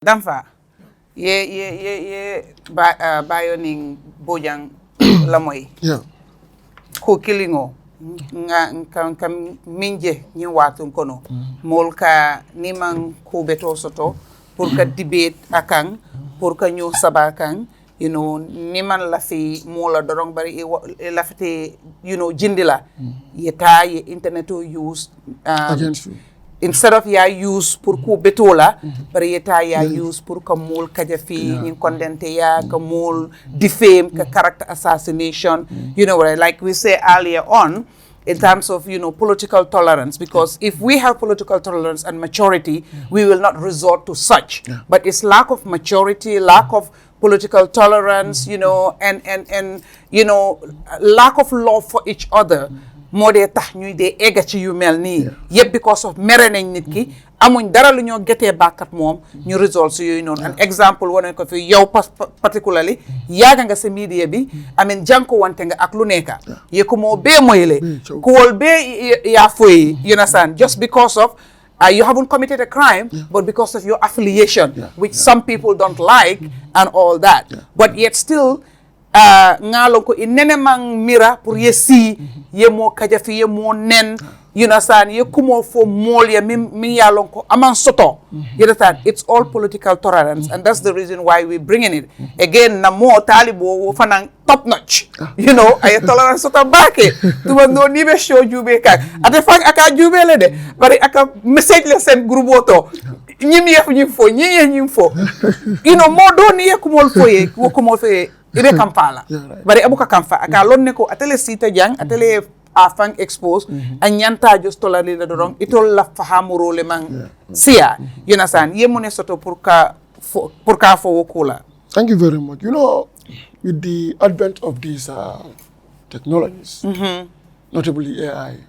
Dampha ye bayoning bojang lamoy Yeah. ko kilingo nga kam minje ni watun kono molka nimang ko beto soto pour ka debate akang pour ka ñu sabakan niman la fi mola dorong bari la fite jindila yeta ye internet use Against you. instead of ya use pour ko betola bari yeta ya use pour ka mol kaja fi ñi condente ya ka mol defame ka character assassination like we say earlier on in terms of political tolerance, because if we have political tolerance and maturity we will not resort to such but it's lack of maturity, lack of political tolerance, and lack of love for each other moo dee tax ñuy dee egga ci yu mel nii yëpp because of mere nañ nit ki amuñ dara lu ñoo getee bàkkat moom ñu resolve si yooyu noonu an exemple wane ko fi yow particularly yaaga nga sa media bi amin jànko wante nga ak lu nekka ye ko moo bee moyle ku wol bee yaa foyi you understand just because of you haven't committed a crime but because of your affiliation which some people don't like and all that but yet still ngalon ko inene mang mira pour ye si ye mo kajafi ye mo nen ye kumo fo mol ye mi yalon ko aman soto you understand it's all political tolerance and that's the reason why we bringing it again na mo talibo fanang top notch ay tolerance soto bake tuma no ni be show jube kak ate fang aka jube le de bari aka message le sen groupe to ñim yef ñim fo ñi fo mo do ni ye kumol fo ye ko kumol fo ye ibe kampala bari abuka kamfa aka lonne ko atele sita jang atele afang expose anyanta just tolali la dorong itol la fahamuro le mang sia yunasan yemune soto pour ka fo wokula. Thank you very much. With the advent of these technologies, notably AI,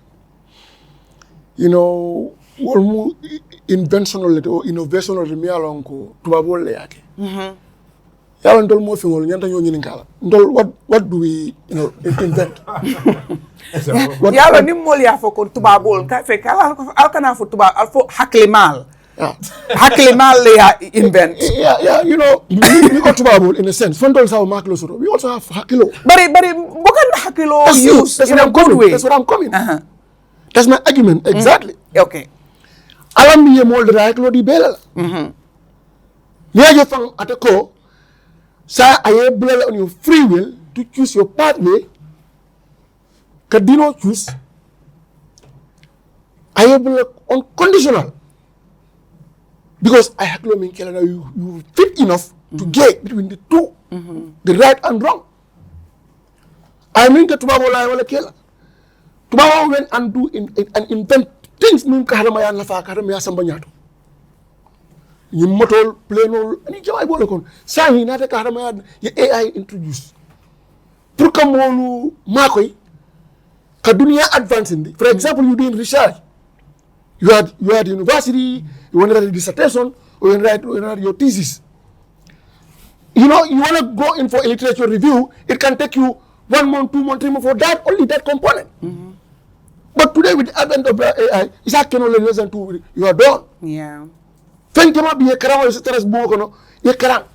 almost invention or innovation or mialonko tubabole yake. Yalla ndol mo fi ngol ñanta ñoo ñini ngala ndol what do we invent yalla ni mol ya fo ko tubabol ka fe kala alkana fo tuba alfo haklimal le ya invent we got tubabol in a sense fondol saw maklo soro we also have hakilo bari bokan hakilo use in a good way. That's what I'm coming. That's my argument exactly. Okay, alam mi mol de hakilo di bela ya fang atako sa are able on your free will to choose your pathway. Kadino choose. I able unconditional. Because I have mean you fit enough to get between the two, the right and wrong. I mean that Tubago wala kela. Tubago went and do and invent things nung kaharamaya na fa kaharamaya sambanyato. You motol pleno ani jaway bole kon sa ni nata ka harama ye AI introduce pour que molu makoy ka dunia advancing. For example, you doing research, you had university, you want to write a dissertation or you want to write your thesis, you want to go in for a literature review, it can take you 1 month, 2 months, 3 months for that, only that component. But today with the advent of AI, it's not only less than 2 you are done. Fen kema bi yekara wa stress bo kono yekara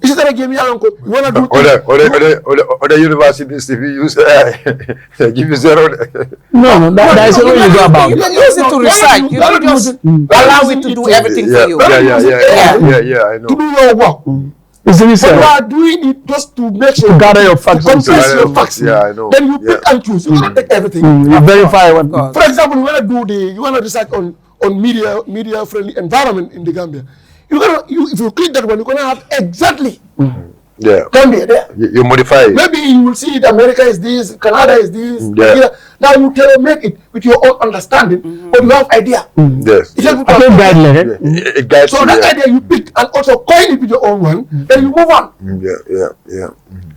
isi tara game yalon ko you wanna do other universities if you use give you zero. No, that is what you go about. You don't use it to research. You don't just allow it to do everything for you. Yeah, I know. To do your work. It's research. You are doing it just to make sure to gather your facts. To compress your facts. Yeah, I know. Then you pick and choose. You cannot take everything. You verify what. For example, you wanna research on media friendly environment in the Gambia. If you click that one, you're gonna have exactly Gambia there. You modify it. Maybe you will see it, America is this, Canada is this. Now you tailor-make it with your own understanding, but you have idea. Yes. It guides you. So that idea you pick and also coin it with your own one, then you move on. Yeah.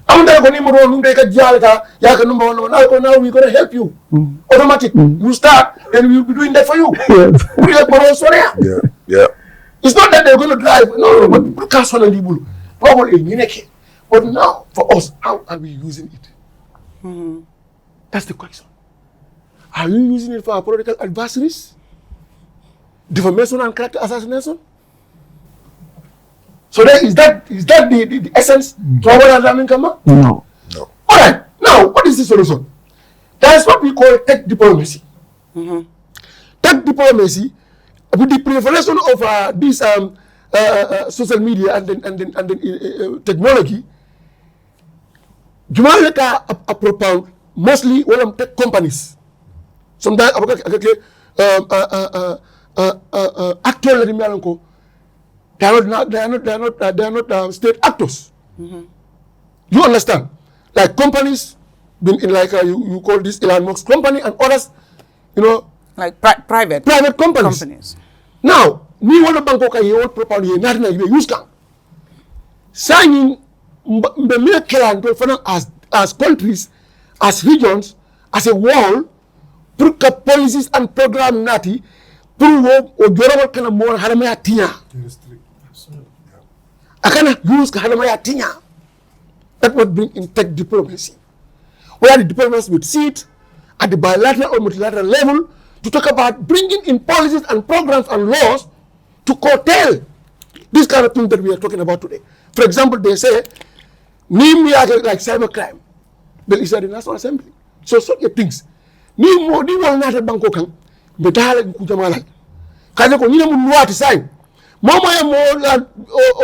Now we're gonna help you. Automatic. You start, then we'll be doing that for you. Yeah. It's not that they're going to drive. No, but probably but now for us, how are we using it? That's the question. Are you using it for our political adversaries? Defamation and character assassination? So then is that the essence? No. No. All right. Now, what is the solution? That's what we call tech diplomacy. Tech diplomacy, with the proliferation of this social media and then technology, Jumaleka a propound mostly when tech companies. Sometimes actually they are not state actors. You understand? Like companies, in like you call this Elon Musk company and others, you know, like private companies. Now, we want to bank okay, you properly you use can signing the as countries, as regions, as a world, pour policies and program nati pour o jorowal kana more haramaya tinya. Akana use haramaya tinya. That would bring in tech diplomacy, where the diplomats would sit at the bilateral or multilateral level to talk about bringing in policies and programs and laws to curtail this kind of thing that we are talking about today. For example, they say, name me like cybercrime. But it's at the National Assembly. So such things. Ni mo di wala nata banko kan betala ku jamala. Kaje ko nyina mu nuati sign. Mama ya mo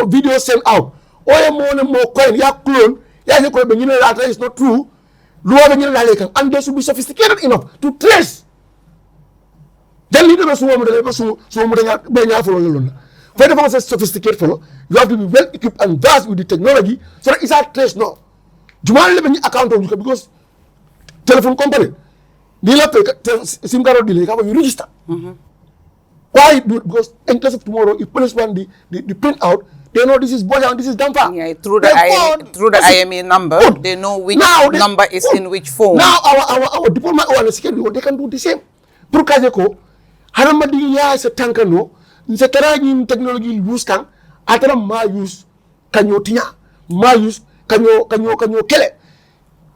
video sent out. O ya mo coin ya clone. Ya je ko be nyina that is not true. Luwa be nyina dale kan, and they should be sophisticated enough to trace. Then leader so mo dale so mo nya be nya follow lona. When the say sophisticated follow, you have to be well equipped and versed with the technology so that it's a trace no. Jumal le be account of because telephone company nila pay sim card delay ka you register. Why? Because in case of tomorrow, if police want the print out, they know this is Boja and this is Dampha. Yeah, through the IME number, they know which number is in which phone. Now our diplomat or security, they can do the same. Pour kajeko, haramadi ya se tankano, se taraji technology use kan, atara ma use kanyo tinya, ma use kanyo kele.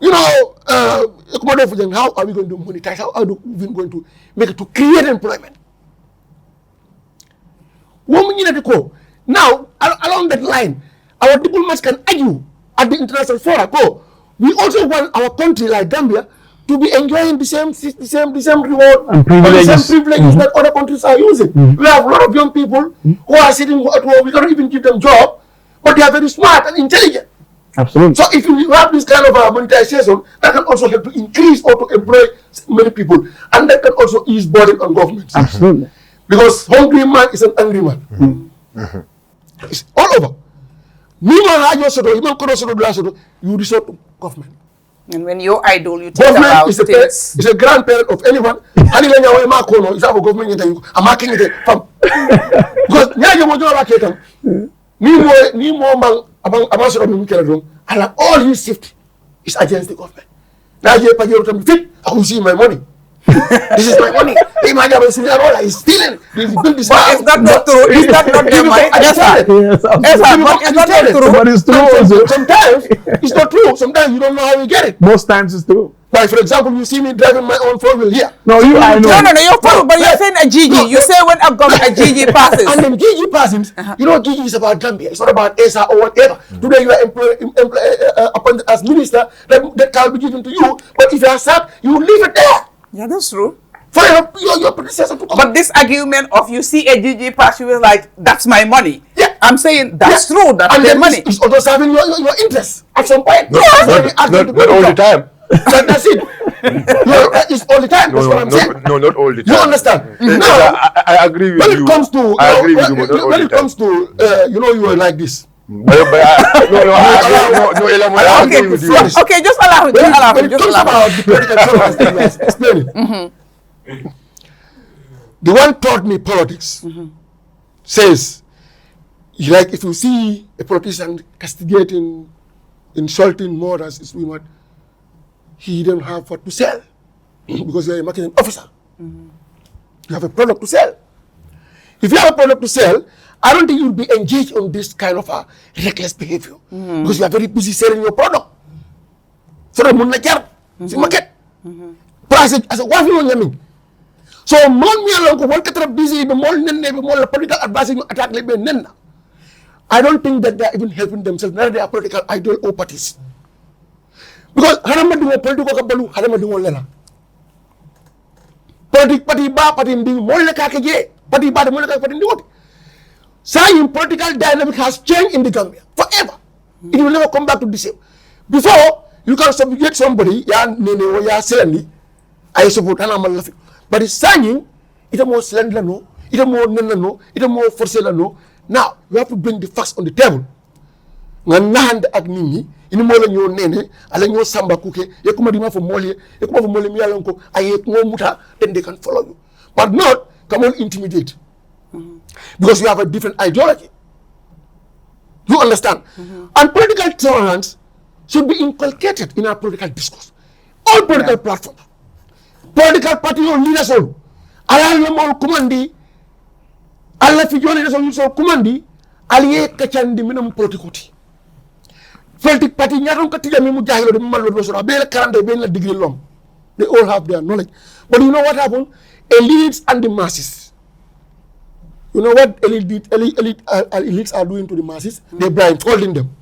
You know, how are we going to monetize? How are we going to make it to create employment? Now, along that line, our diplomats can argue at the international forum. We also want our country like Gambia to be enjoying the same reward and privileges, the same privileges that other countries are using. We have a lot of young people who are sitting at home. We cannot even give them job, but they are very smart and intelligent. Absolutely. So if you have this kind of monetization, that can also help to increase or to employ many people, and that can also ease burden on governments. Absolutely. Because hungry man is an angry man. It's all over. You resort to government. And when you're idle, you think Government about is things. is a grandparent of anyone. Is our government I'm marking it from because and all his shift is against the government. Now I will see my money. This is my money. He's stealing. But is that not true? Is that not their money? Yes, But is that not true? But it's true also. Sometimes it's not true. Sometimes you don't know how you get it. Most times it's true. Like for example, you see me driving my own 4-wheel here. No, I know. No, you're fine, but you're saying a Gigi. You say when a Gigi passes. And then Gigi passes, you know, Gigi is about Gambia. It's not about Essa or whatever. Today you are appointed as minister, that can be given to you. But if you are sacked, you leave it there. Yeah, that's true. For your predecessor to come. But this argument of you see a Gigi pass, you were like, that's my money. Yeah. I'm saying that's true. That's and their then money. It's also serving your interests at some point. Not all the time. That's it. It's all the time. That's what I'm saying. No, not all the time. You understand? Now, I agree with when you. it comes to I agree with you, but not all when the it time. comes to you are like this. I agree with you. Okay, just allow him. Just allow When him. it Just comes allow him. about the political tolerance that you are explaining, the one taught me politics says, like if you see a politician castigating, insulting murders, is women, he don't have what to sell because you are a marketing officer. You have a product to sell. If you have a product to sell, I don't think you'll be engaged on this kind of a reckless behavior because you are very busy selling your product. So the monajar, the market, price as a one million. So mon me along ko won katra busy be mol nenne be mol political advice you attack le be nenna. I don't think that they are even helping themselves, neither they are political ideal or parties. Because harama dungo politiko kabalu harama dungo lela. Party ba party ndi molle ka je party ba de molle ka party ndi woti. Saying political dynamic has changed in the Gambia forever. It will never come back to the same. Before you can subjugate somebody, ya nene or ya seleni, I support anamalafi. But it's saying it a more slender no, it a more no, it a more for sale no. Now you have to bring the facts on the table. Nganahand ak nini, ini mo la ñoo nene, ala ñoo samba kuke, yekuma di ma fo molye mi yalon ko ay ngo muta, then they can follow you. But not come on intimidate. Because you have a different ideology. You understand? And political tolerance should be inculcated in our political discourse. All political platforms. Political party or leaders all. Ala yomol kumandi, ala fijo leaders all kumandi, aliye kachandi minam politikoti. Politic party nyaron katija mi mujahilo de malo do sura be la 40 be la degree long. They all have their knowledge. But you know what happened? Elites and the masses. You know what elites are doing to the masses? They're blindfolding them.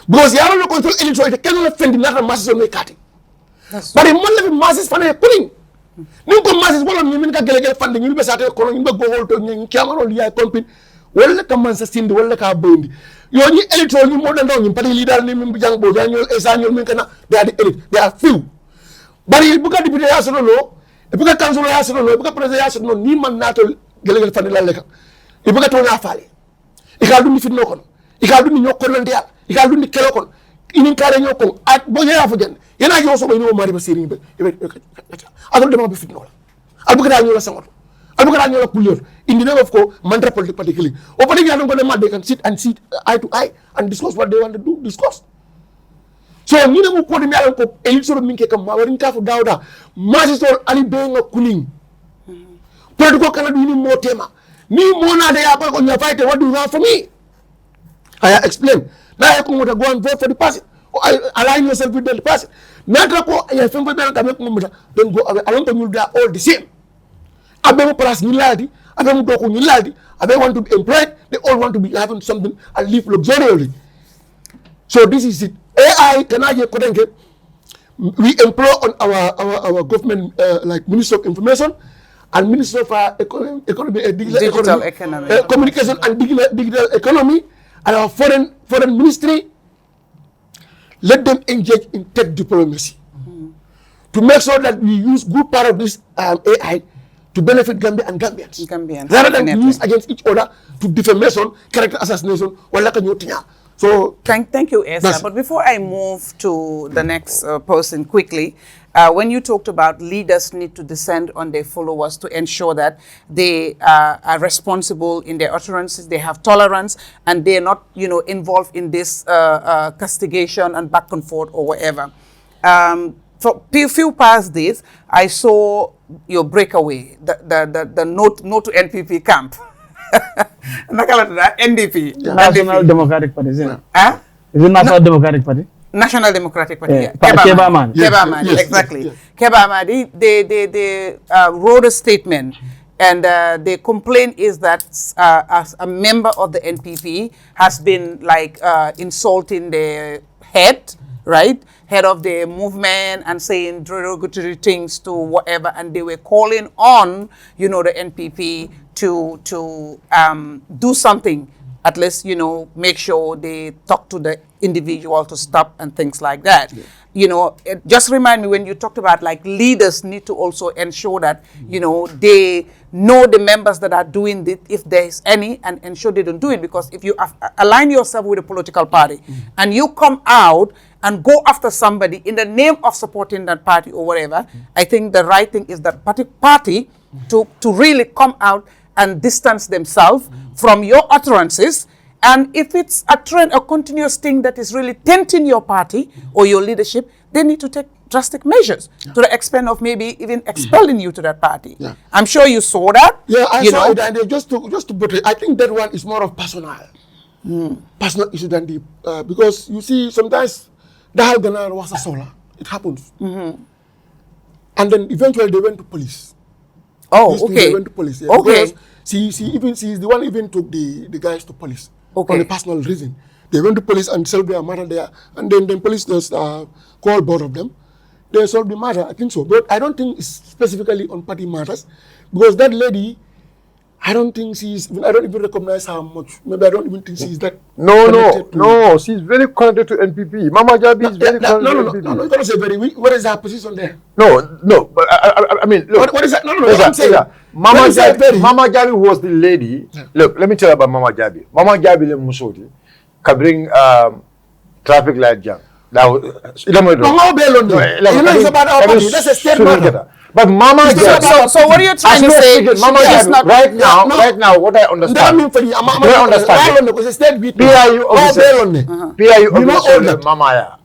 Because you don't control elites, so they cannot offend the masses on the cutting. But the money masses for pulling. No masses, one of them get funding, you best at calling the gold to camera on the company. Well, the commands are seen the world like our bone. You only electoral more than known, party leader, name young boy, annual, they are the elite, they are few. But if you look at the house, no, if you look at council, house, no, if you look at president, no, Niman Nato. Gelegal fandi la leka ibuga to na fali ikal dundi fitno kon ikal dundi ñokon lan dial ikal dundi kelo kon inin kare ñokon at bo ya fa gen yana jo so no mari ba seri be adul dama be fitno la albuga da ñola sangoto albuga da ñola couleur indi na of ko mantra politically o padi ya ko de they can sit eye to eye and discuss what they want to do discuss. So ni na mo ko de mi alan ko elite so min ke kam ma warin ka fu dawda magistrate ali be nga kuning political cannot do any more tema. Me mona de yaba ko nya fight, what do you want for me? I explain. Now I come to go and vote for the person. Or align yourself with the person. Not ko I feel better than don't go away. I want to they are all the same. Abe plus niladi, abe mo ko niladi, abe want to be employed, they all want to be having something and live luxuriously. So this is it. AI can I get we employ on our government like Minister of Information and Minister of Economy, Digital Economy, Communication and Digital Economy, and our foreign ministry. Let them engage in tech diplomacy to make sure that we use good part of this AI to benefit Gambia and Gambians. Rather than use against each other to defamation, character assassination, or like a new thing. So thank you, Essa. But before I move to the next person quickly, when you talked about leaders need to descend on their followers to ensure that they are responsible in their utterances, they have tolerance, and they're not, involved in this castigation and back and forth or whatever. For a few past days, I saw your breakaway, the no to NPP camp. NDP. National Democratic Party, isn't it? Huh? Is it National Democratic Party? National Democratic Party. Yeah. Kebaman. Yes. Kebaman, Yes. exactly. Yes. Kebaman, they wrote a statement, and the complaint is that as a member of the NPP has been insulting the head, right? Head of the movement, and saying derogatory things to whatever, and they were calling on, the NPP to do something, at least, make sure they talk to the individual to stop and things like that. Yeah. It just remind me when you talked about leaders need to also ensure that, they know the members that are doing it, if there's any, and ensure they don't do it. Because if you align yourself with a political party and you come out and go after somebody in the name of supporting that party or whatever, I think the right thing is that party to really come out and distance themselves from your utterances. And if it's a trend, a continuous thing that is really tainting your party or your leadership, they need to take drastic measures to the extent of maybe even expelling you to that party. Yeah. I'm sure you saw that. Yeah, I saw it, and just to put it, I think that one is more of personal issue than the because you see sometimes the Halganar was a solar. It happens. And then eventually they went to police. Oh, These two, okay. They went to police. Yeah, Okay. Because she's the one even took the guys to police. Okay. On a personal reason. They went to police and solved their matter there. And then police just called both of them. They solved the matter, I think so. But I don't think it's specifically on party matters. Because that lady, I don't even recognize her much. Maybe I don't even think she's that. No. She's very connected to NPP. Mama Jabi is very connected to NPP. No. You cannot say very weak. What is her position there? No. But I mean, look. What is that? No. Listen, I'm saying. Mama Jabi was the lady. Yeah. Look, let me tell you about Mama Jabi. Mama Jabi le Musoti can bring traffic light jam. Now, it's about our party. That's a state matter. But Mama Jabi. So what are you trying to say? Mama Jabi, right now, what I understand. It's a state meeting. PIU officer, Mama.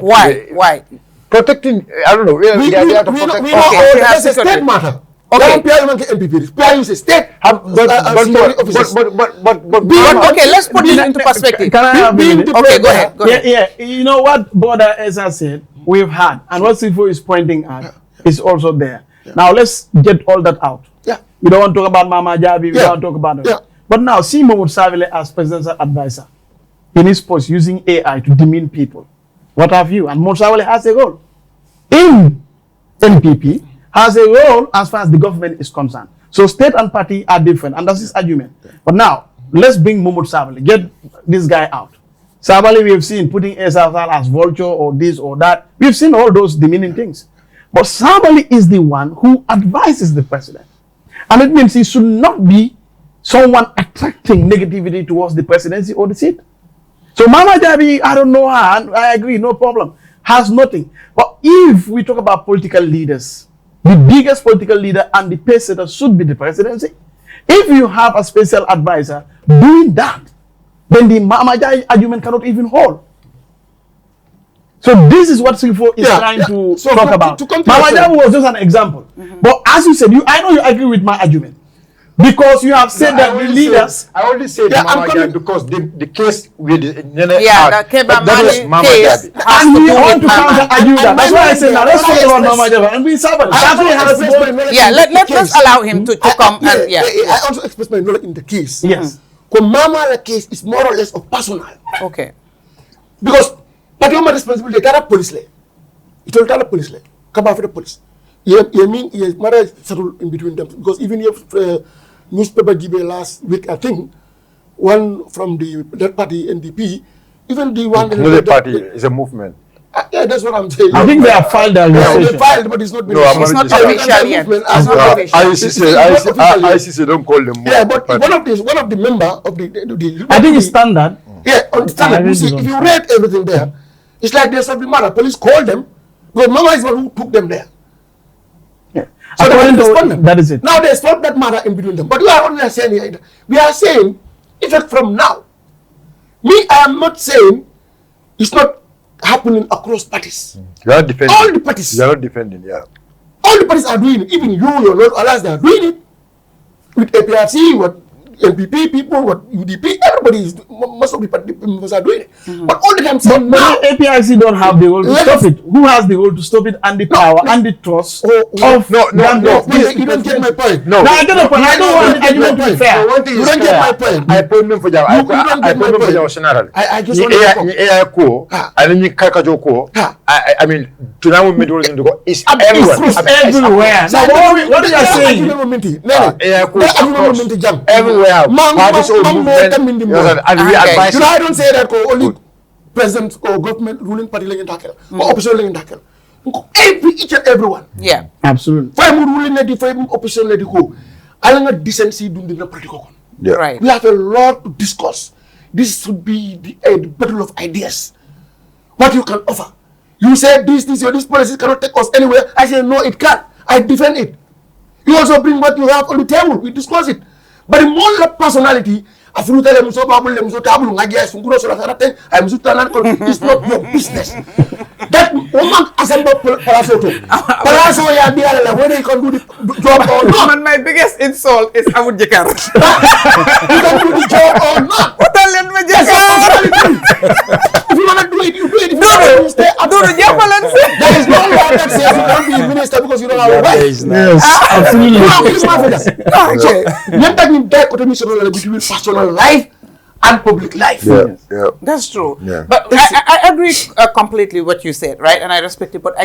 Why? Protecting, I don't know. We know that's a state matter. Okay. PIU is a state. Okay, let's put it into perspective. Can I have a minute? Okay, go ahead. Yeah. You know what Border Essa said, we've had, and what Sifo is pointing at is also there. Now let's get all that out. Yeah. We don't want to talk about Mama Jabi, we don't want to talk about it. Yeah. But now see Mahmoud Savile as presidential advisor in his post using AI to demean people. What have you? And Mahmoud Savile has a role in NPP, has a role as far as the government is concerned. So state and party are different, and that's his argument. But now, let's bring Mahmoud Savile, get this guy out. Savile, we have seen putting Essa as vulture or this or that. We've seen all those demeaning things. But Savile is the one who advises the president. And it means he should not be someone attracting negativity towards the presidency or the seat. So Mama Jabi, I don't know her, and I agree, no problem, has nothing. But if we talk about political leaders, the biggest political leader and the pace setter should be the presidency. If you have a special advisor doing that, then the Mama Jabi argument cannot even hold. So this is what Sifo is trying to talk about. Mama Jabi was just an example. But as you said, I know you agree with my argument. Because you have said that the leaders... I already said Mama Jabi because the case with the that was Mama Jabi. And we want to counter-argue that. That's why I said, now let's talk about Mama Jabi. And we Sabali. Let's allow him to come. I also express my knowledge in the case. Yes. Because Mama case is more or less of personal. Okay. Because Patioma responsibility, there are police. It will tell the police. Come after the police. You mean, marriage settled in between them. Because even if newspaper GB last week, I think, one from that party, NDP, even the one... The party is a movement. Yeah, that's what I'm saying. I think they have filed their they filed, but it's not been... It's not official yet. ICC don't call them. Yeah, but one of the member of the I think it's standard. Yeah, on standard. You see, if you read everything there, it's like there's something matter. Police called them, because Mama is the one who took them there. So that is it. Now there's not that matter in between them. But we are only saying here, we are saying, effect from now. I am not saying it's not happening across parties. You are defending. All the parties. You are not defending, yeah. All the parties are doing it. Even your Lord, others, they are doing it. With APRC, what NPP people, what UDP, everybody is, most of the party members are doing it. But all the time saying now. APRC don't have the role to stop it. Who has the role to stop it and the power and the trust of... No, you don't get my point. No, I get the point. I don't want the argument to be fair. One thing You don't get my point. I put them for you. I put them for you general. I just want to I mean, to now we do it's everywhere. Everywhere. So what are you saying? Everywhere. Parties or movement. And we advise. I don't say that only president or government ruling party like tackle or opposition like tackle. Each and everyone. Yeah. Absolutely. For ruling lady, for opposition lady go. I don't know decency doing the political. Right. We have a lot to discuss. This should be the battle of ideas. What you can offer. You say this policy cannot take us anywhere. I say no, it can't. I defend it. You also bring what you have on the table. We discuss it. But the more personality, it's not your business. That woman assembled Palazzo, whether you can do the job or not. And my biggest insult is Abu Jakar. You can do the job or not. If you want to do it, you do it. If you stay up. Do the job. There is no law that says you can't be a minister because you don't personal life. Yes, absolutely. Okay. Let that mean that between personal life and public life. Yeah. That's true. Yeah. But I agree completely what you said, right? And I respect it. But I